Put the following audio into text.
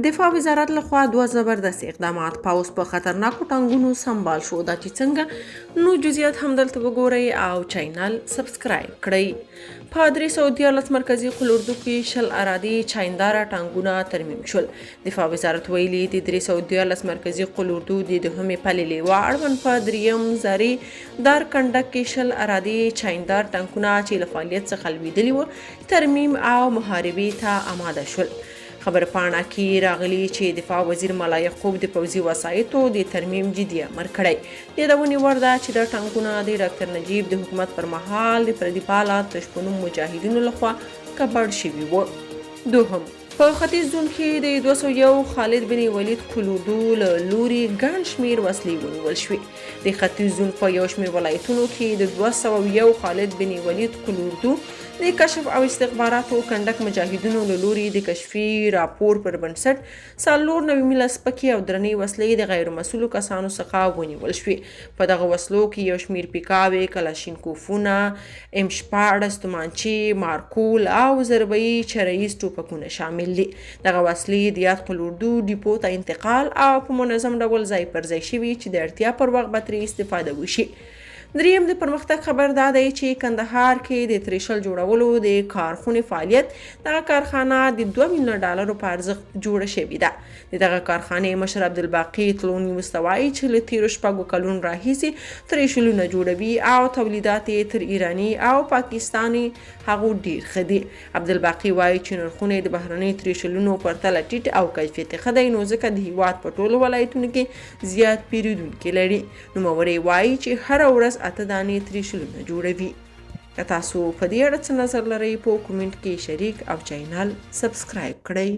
دفاع وزارت لخوا دوه زبردست اقدامات پوځ په خطرناکو ټانګونو سنبال شو. دا چې څنګه نو جزئیات هم دلته وګورئ او چینل سبسکرایب کړئ. په 314 مرکزي قلوردو کې 20 ارادي چاینداره ټانګونه ترمیم شول. دفاع وزارت ویلي د 314 مرکزي قلوردو د دوهمې پلې لیوه اړوند په دریم زاري دار کنډک کې 20 ارادي چایندار ټانکونه چې له فعالیت څخه لوېدلي وو ترمیم او محاربې ته آماده شول. خبر پاڼه کې راغلی چې دفاع وزیر ملا یعقوب د پوځي وسایطو د ترمیم جدي امر کړی. د یادونې وړ ده چې دا ټانکونه د ډاکټر نجیب د حکومت پر مهال د پردي پاله تشپنوم مجاهدینو لخوا کباړ شوي وو. دوهم، په ختیځ زون کې د 201 خالد بن ولید قلوردو له لوري ګڼ شمېر وسلې ونیول شوې. د ختیځ زون په یو شمېر ولایتونو کې د 201 خالد بن ولید قلوردو د کشف او استخباراتو کنډک مجاهدینو له لوري د کشفي راپور پر بنسټ 94 سپکې او درنې وسلې د غیر مسؤلو کسانو څخه ونیول شوې. په دغه وسلو کې یو شمېر پیکاوې، کلاشینکوفونه، M14 تومانچې، مارکول او ضربه‌يي چرهیز ټوپکونه شامل دي. دغه وسلې د یاد قلوردو ډیپو ته انتقال او په منظم ډول ځای پر ځای شوي چې د اړتیا پر وخت به ترې استفاده وشي. دریم، د پرمختګ خبر دا دی چې کندهار کې د تریشل جوړولو د کارخونې فعالیت دغه کارخانه د $2 میلیون په ارزښت جوړه شوې ده. د دغه کارخانې مشر عبدالباقي تلوني مستوایي چې له تیرو 6 کلونو راهیسې تریشلونه جوړوي او تولیدات یې تر ایراني او پاکستاني هغو ډیر ښه دي. عبدالباقي وایي چې نرخونه د بهرنۍ تریشلونو پرتله ټیټ او کیفیت ښه دی، نو ځکه د هیواد په ټولو ولایتونو کې زیات پیرودونکي لري. نوموړی وایي چې هره ورځ 8 دانې تریشلونه جوړوي. که تاسو په دې اړه څه نظر لرئ په کومنټ کې شریک او چینل سبسکرایب کړئ.